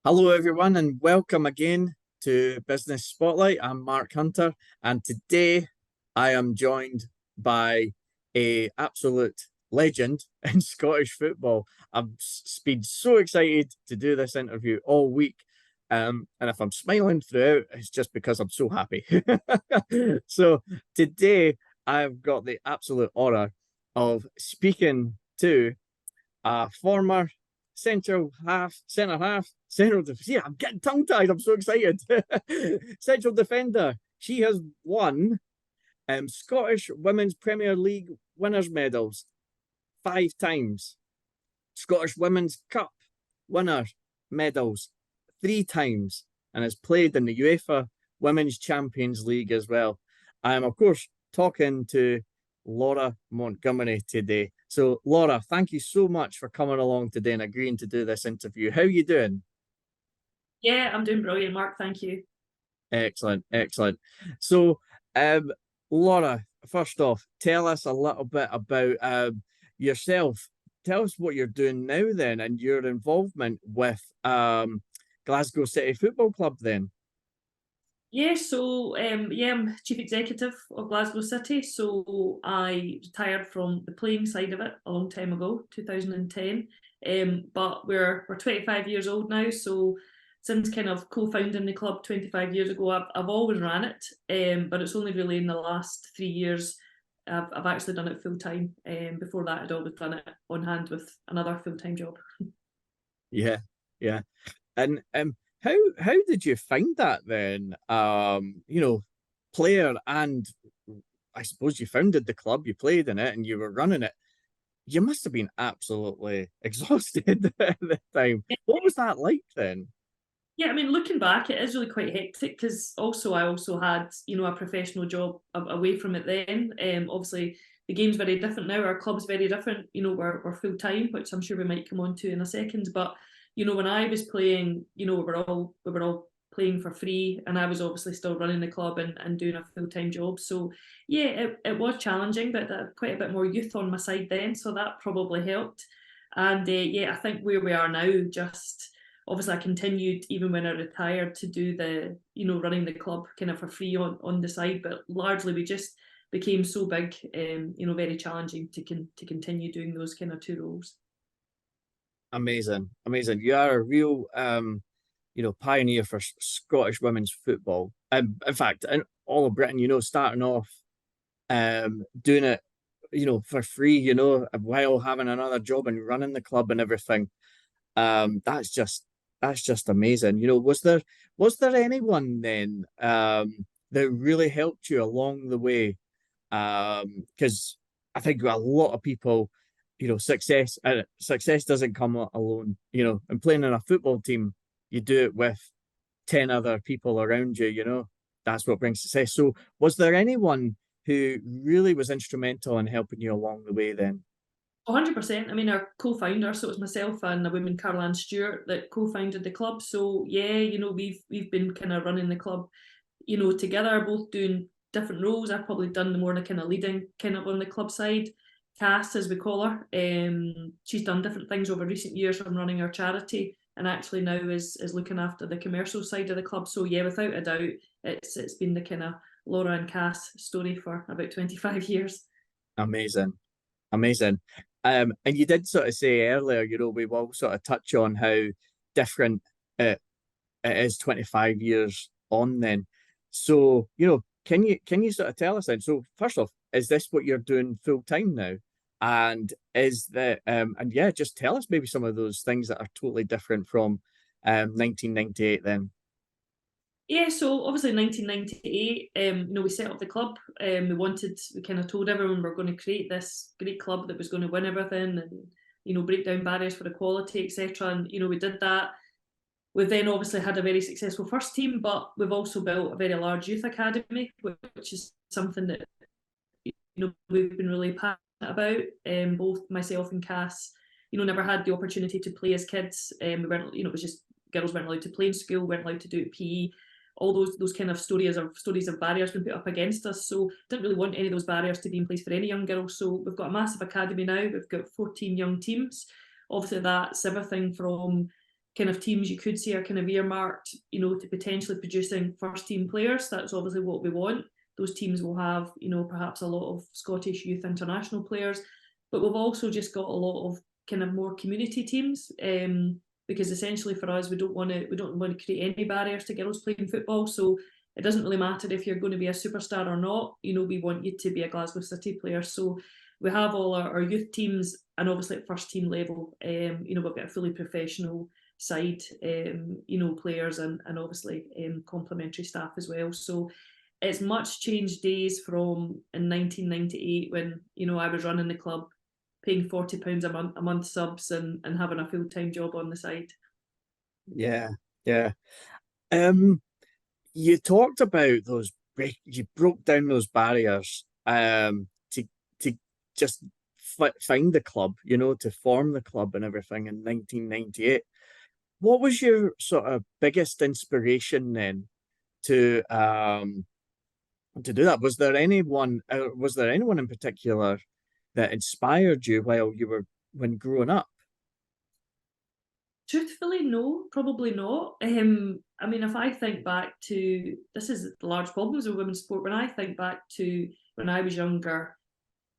Hello, everyone, and welcome again to Business Spotlight. I'm Mark Hunter, and today I am joined by a absolute legend in Scottish football. Been so excited to do this interview all week, and if I'm smiling throughout, it's just because I'm so happy. So today I've got the absolute honor of speaking to a former central defense. Yeah, I'm getting tongue tied. I'm so excited. Central defender. She has won Scottish Women's Premier League winners' medals 5 times. Scottish Women's Cup winner medals 3 times, and has played in the UEFA Women's Champions League as well. I am, of course, talking to Laura Montgomery today. So, Laura, thank you so much for coming along today and agreeing to do this interview. How are you doing? Yeah, I'm doing brilliant, Mark. Thank you. Excellent, excellent. So, um, Laura, first off, tell us a little bit about yourself. Tell us what you're doing now, then, and your involvement with Glasgow City Football Club. Then, I'm chief executive of Glasgow City. So I retired from the playing side of it a long time ago, 2010. But we're 25 years old now. So since kind of co-founding the club 25 years ago, I've always ran it. But it's only really in the last 3 years I've actually done it full time. Before that, I'd always done it on hand with another full time job. yeah, yeah. And how did you find that then? Player and I suppose you founded the club, you played in it, and you were running it. You must have been absolutely exhausted at the time. What was that like then? Yeah, I mean, looking back, it is really quite hectic because I also had, a professional job away from it then. Obviously, the game's very different now. Our club's very different. We're full time, which I'm sure we might come on to in a second. But when I was playing, we were all playing for free, and I was obviously still running the club and doing a full time job. So yeah, it was challenging, but quite a bit more youth on my side then, so that probably helped. And yeah, I think where we are now, just obviously I continued even when I retired to do the running the club kind of for free on the side, but largely we just became so big, very challenging to continue doing those kind of two roles. Amazing, amazing. You are a real pioneer for Scottish women's football. In fact, in all of Britain, starting off doing it, for free, while having another job and running the club and everything. That's just amazing. Was there anyone then that really helped you along the way? Because I think a lot of people, success doesn't come alone. And playing in a football team, you do it with 10 other people around you. That's what brings success. So, was there anyone who really was instrumental in helping you along the way then? 100%. I mean, our co-founder, so it was myself and a woman, Caroline Stewart, that co-founded the club. So yeah, we've been kind of running the club, together, both doing different roles. I've probably done the more the kind of leading kind of on the club side. Cass, as we call her, she's done different things over recent years from running our charity, and actually now is looking after the commercial side of the club. So yeah, without a doubt, it's been the kind of Laura and Cass story for about 25 years. Amazing. Amazing. And you did sort of say earlier, we will sort of touch on how different it, it is 25 years on then. So, can you sort of tell us then? So first off, is this what you're doing full time now? And is that and yeah, just tell us maybe some of those things that are totally different from 1998 then. Yeah, so obviously in 1998, we set up the club. We kind of told everyone we're going to create this great club that was going to win everything and, break down barriers for equality, etc. And, we did that. We've then obviously had a very successful first team, but we've also built a very large youth academy, which is something that, we've been really passionate about. Both myself and Cass, never had the opportunity to play as kids. We weren't, it was just girls weren't allowed to play in school, weren't allowed to do PE, all those kind of stories of barriers been put up against us. So didn't really want any of those barriers to be in place for any young girls. So we've got a massive academy now. We've got 14 young teams. Obviously that's everything from kind of teams you could say are kind of earmarked, you know, to potentially producing first team players. That's obviously what we want. Those teams will have, you know, perhaps a lot of Scottish youth international players, but we've also just got a lot of kind of more community teams, because essentially for us we don't want to create any barriers to girls playing football. So it doesn't really matter if you're going to be a superstar or not. You know, we want you to be a Glasgow City player. So we have all our youth teams, and obviously at first team level, you know, we've got a fully professional side, you know, players and obviously complementary staff as well. So it's much changed days from in 1998 when, you know, I was running the club, paying £40 a month subs and having a full-time job on the side. Yeah, yeah. You talked about those you broke down those barriers to just find the club, you know, to form the club and everything in 1998. What was your sort of biggest inspiration then to do that? Was there anyone in particular that inspired you while you were growing up? Truthfully, no, probably not. I mean, if I think back to, this is the large problems with women's sport. When I think back to when I was younger,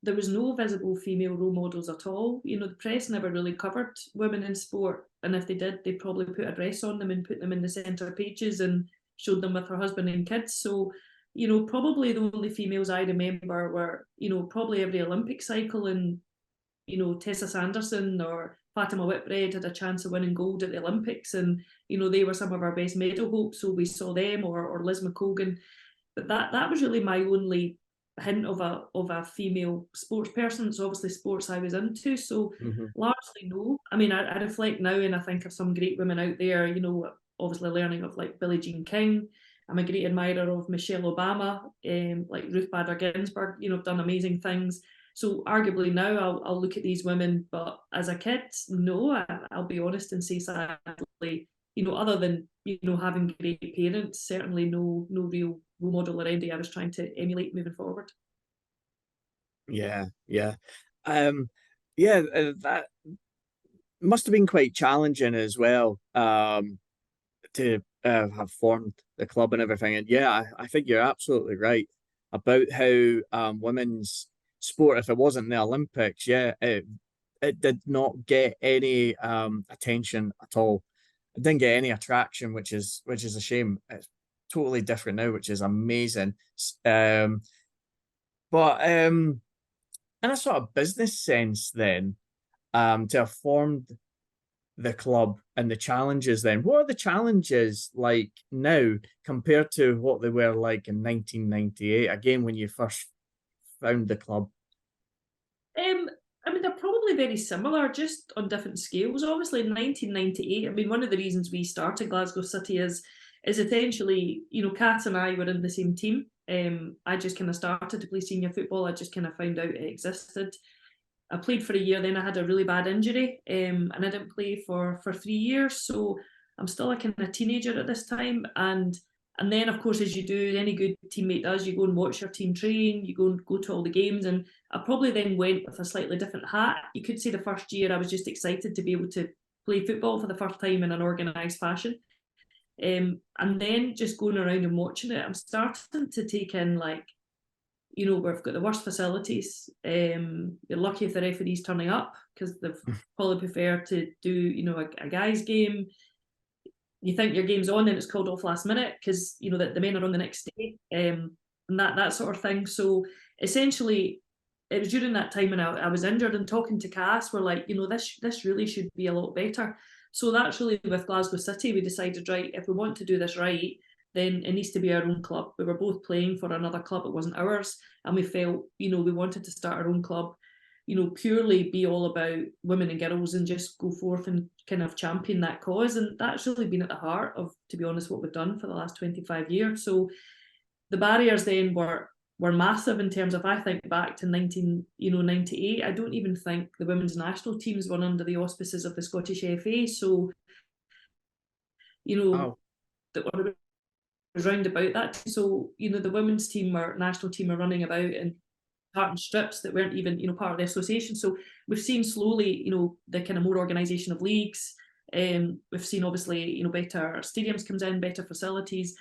there was no visible female role models at all. You know, the press never really covered women in sport, and if they did, they probably put a dress on them and put them in the centre pages and showed them with her husband and kids. So, you know, probably the only females I remember were, you know, probably every Olympic cycle, and, you know, Tessa Sanderson or Fatima Whitbread had a chance of winning gold at the Olympics, and, you know, they were some of our best medal hopes, so we saw them, or Liz McColgan. But that was really my only hint of a female sports person. It's obviously sports I was into, so largely no. I mean, I reflect now and I think of some great women out there, you know, obviously learning of like Billie Jean King. I'm a great admirer of Michelle Obama, like Ruth Bader Ginsburg, you know, done amazing things. So arguably now I'll look at these women, but as a kid, no, I'll be honest and say sadly, you know, other than, you know, having great parents, certainly no real role model or anybody I was trying to emulate moving forward. Yeah, yeah. That must have been quite challenging as well, to have formed the club and everything. And yeah, I think you're absolutely right about how women's sport, if it wasn't the Olympics, yeah, it did not get any attention at all. It didn't get any attraction, which is a shame. It's totally different now, which is amazing. Um, but in a sort of business sense, then, to have formed the club and the challenges, then what are the challenges like now compared to what they were like in 1998? Again, when you first found the club. I mean, they're probably very similar, just on different scales. Obviously, in 1998, I mean, one of the reasons we started Glasgow City is essentially, you know, Kat and I were in the same team. I just kind of started to play senior football. I just kind of found out it existed. I played for a year, then I had a really bad injury, and I didn't play for 3 years. So I'm still a kind of teenager at this time, and then, of course, as you do, any good teammate does, you go and watch your team train, you go to all the games. And I probably then went with a slightly different hat. You could say the first year I was just excited to be able to play football for the first time in an organised fashion. And then just going around and watching it, I'm starting to take in, like, you know, we've got the worst facilities. You're lucky if the referee's turning up, because they've probably prefer to do, you know, a guy's game. You think your game's on and it's called off last minute because, you know, the men are on the next day, and that sort of thing. So essentially, it was during that time when I was injured, and talking to Cass, we're like, you know, this really should be a lot better. So that's really, with Glasgow City, we decided, right, if we want to do this right, then it needs to be our own club. We were both playing for another club, it wasn't ours, and we felt, you know, we wanted to start our own club, you know, purely be all about women and girls and just go forth and kind of champion that cause. And that's really been at the heart of, to be honest, what we've done for the last 25 years. So the barriers then were massive in terms of, I think back to 1998, I don't even think the women's national teams were under the auspices of the Scottish FA. So, you know, that was round about that. So, you know, the women's team or national team are running about and tartan strips that weren't even, you know, part of the association. So we've seen slowly, you know, the kind of more organisation of leagues, We've seen obviously, better stadiums comes in, better facilities,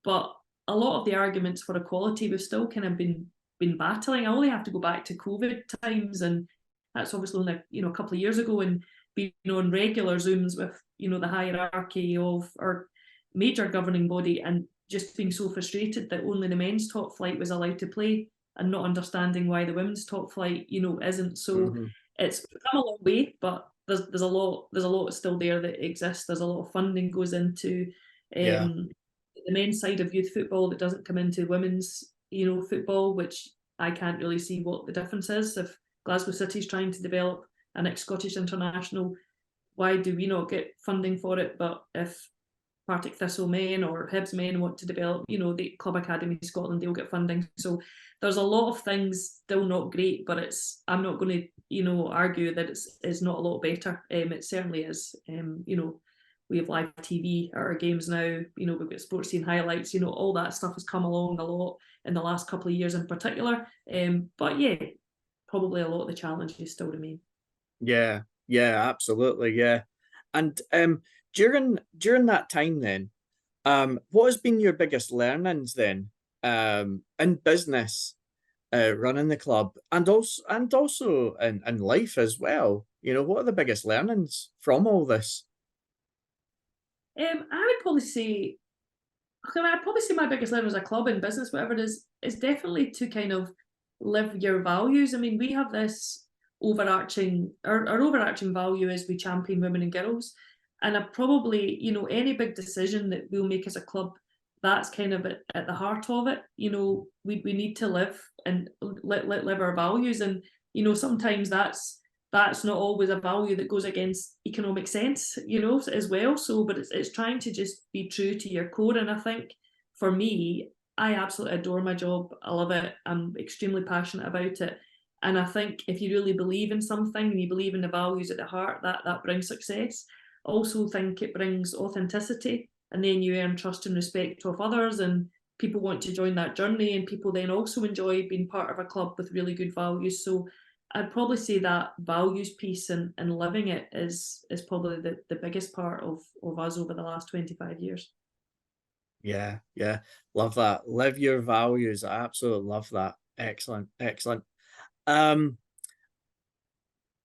but a lot of the arguments for equality we've still kind of been battling. I only have to go back to COVID times, and that's obviously only a couple of years ago, and being on regular Zooms with the hierarchy of our major governing body, and just being so frustrated that only the men's top flight was allowed to play, and not understanding why the women's top flight isn't. So it's come a long way, but there's a lot still there that exists. There's a lot of funding goes into the men's side of youth football that doesn't come into women's football, which I can't really see what the difference is. If Glasgow City is trying to develop a next Scottish international, why do we not get funding for it? But if Partick Thistle men or Hibs men want to develop, the Club Academy Scotland, they'll get funding. So there's a lot of things still not great, but I'm not going to, argue that it's not a lot better. It certainly is. We have live TV at our games now. We've got sports scene highlights. All that stuff has come along a lot in the last couple of years in particular. But yeah, probably a lot of the challenges still remain. Yeah, absolutely, yeah. And during that time then, what has been your biggest learnings then in business, running the club, and also in life as well? What are the biggest learnings from all this? I would probably say, I'd probably say my biggest learning as a club in business, whatever it is definitely to kind of live your values. I mean, we have this overarching, our overarching value is we champion women and girls. And I probably, any big decision that we'll make as a club, that's kind of at the heart of it. We need to live and live our values. And, sometimes that's not always a value that goes against economic sense, as well. So, but it's trying to just be true to your core. And I think for me, I absolutely adore my job. I love it. I'm extremely passionate about it. And I think if you really believe in something and you believe in the values at the heart, that brings success. I also think it brings authenticity, and then you earn trust and respect of others, and people want to join that journey, and people then also enjoy being part of a club with really good values. So I'd probably say that values piece and living it is probably the biggest part of us over the last 25 years. Yeah, love that. Live your values. I absolutely love that. Excellent.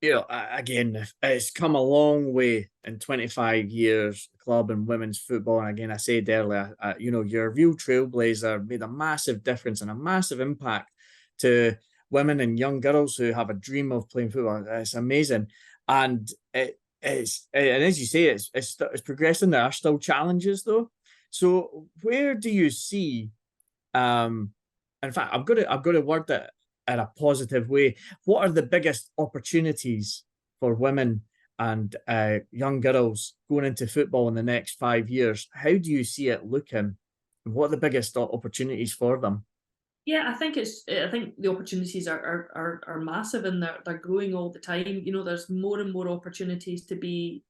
Again, it's come a long way in 25 years, club and women's football. And again, I said earlier, you're a real trailblazer, made a massive difference and a massive impact to women and young girls who have a dream of playing football. It's amazing. And and as you say, it's progressing. There are still challenges though. So where do you see, in fact, I'm gonna word it in a positive way. What are the biggest opportunities for women and young girls going into football in the next 5 years? How do you see it looking? What are the biggest opportunities for them? Yeah, I think the opportunities are massive, and they're growing all the time. There's more and more opportunities to be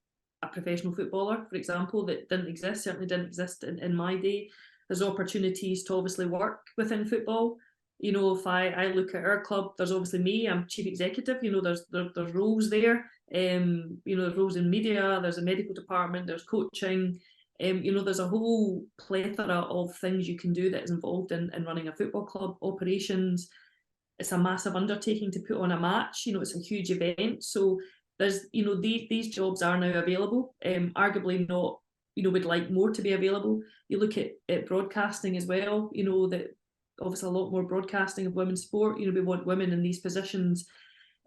a professional footballer, for example, that certainly didn't exist in my day. There's opportunities to obviously work within football. If I look at our club, there's obviously me, I'm chief executive. There's roles there. There's roles in media, there's a medical department, there's coaching. There's a whole plethora of things you can do that is involved in running a football club. Operations, it's a massive undertaking to put on a match. It's a huge event. So there's, these jobs are now available. Arguably not, we'd like more to be available. You look at broadcasting as well, that obviously a lot more broadcasting of women's sport. We want women in these positions.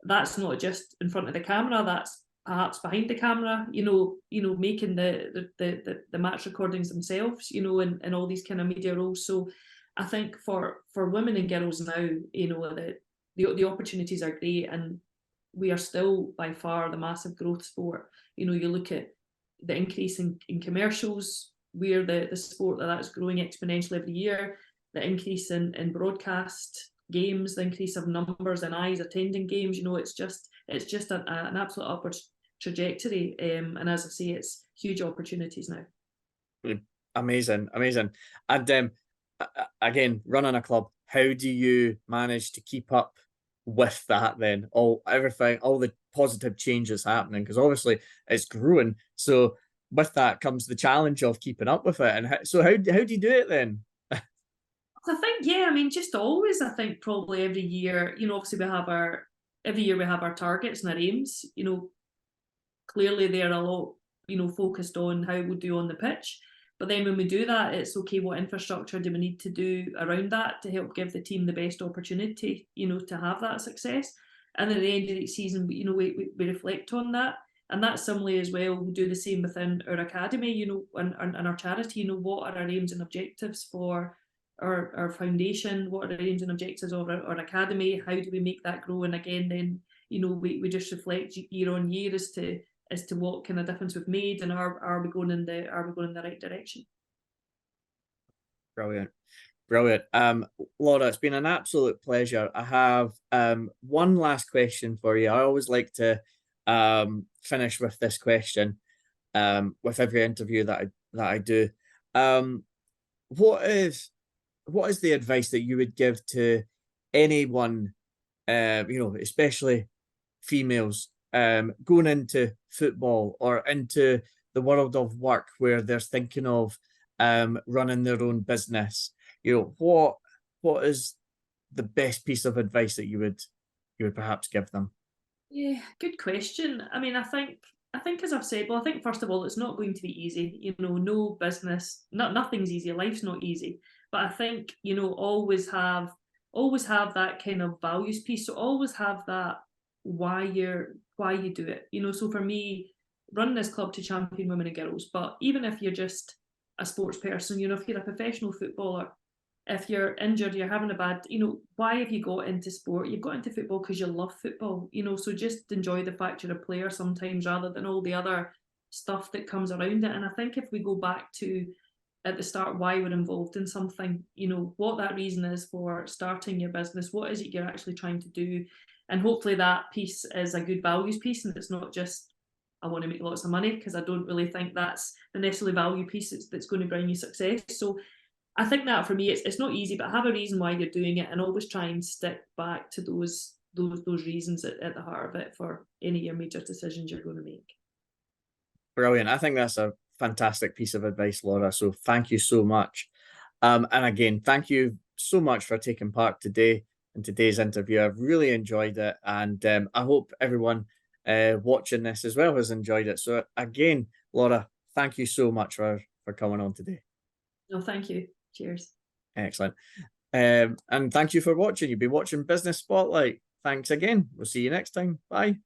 That's not just in front of the camera, that's perhaps behind the camera, making the match recordings themselves, and all these kind of media roles. So I think for women and girls now, the opportunities are great, and we are still by far the massive growth sport. You look at the increase in commercials, we're the sport that's growing exponentially every year. The increase in broadcast games, the increase of numbers and eyes attending games, it's just an absolute upward trajectory. And as I say, it's huge opportunities now. Amazing. And again, running a club, how do you manage to keep up with that then? All the positive changes happening, because obviously it's growing. So with that comes the challenge of keeping up with it. And how do you do it then? I think, yeah, I mean, just always, I think probably every year, obviously every year we have our targets and our aims, clearly they're a lot, focused on how we do on the pitch. But then when we do that, it's okay, what infrastructure do we need to do around that to help give the team the best opportunity, to have that success? And at the end of the season, we reflect on that. And that's similarly as well, we do the same within our academy, and our charity, what are our aims and objectives for our foundation? What are our aims and objectives of our academy? How do we make that grow? And again, then, we just reflect year on year as to what kind of difference we've made, and are we going in the right direction? Brilliant. Laura, it's been an absolute pleasure. I have one last question for you. I always like to finish with this question with every interview that I do. What is the advice that you would give to anyone, especially females, going into football or into the world of work, where they're thinking of running their own business? What is the best piece of advice that you would perhaps give them? Yeah, good question. I mean, I think as I've said, well, I think first of all, it's not going to be easy. No business, nothing's easy. Life's not easy. But I think, always have that kind of values piece. So always have that why you do it. So for me, run this club to champion women and girls. But even if you're just a sports person, if you're a professional footballer, if you're injured, you're having a bad, why have you got into sport? You've got into football because you love football, so just enjoy the fact you're a player sometimes, rather than all the other stuff that comes around it. And I think if we go back to at the start why we're involved in something, what that reason is for starting your business, what is it you're actually trying to do, and hopefully that piece is a good values piece, and it's not just I want to make lots of money, because I don't really think that's the necessarily value piece that's going to bring you success. So I think that for me, it's not easy, but have a reason why you're doing it, and always try and stick back to those reasons at the heart of it for any of your major decisions you're going to make. Brilliant. I think that's a fantastic piece of advice, Laura. So thank you so much. And again, thank you so much for taking part today in today's interview. I've really enjoyed it, and I hope everyone watching this as well has enjoyed it. So again, Laura, thank you so much for coming on today. No, thank you. Cheers. Excellent. And thank you for watching. You've been watching Business Spotlight. Thanks again. We'll see you next time. Bye.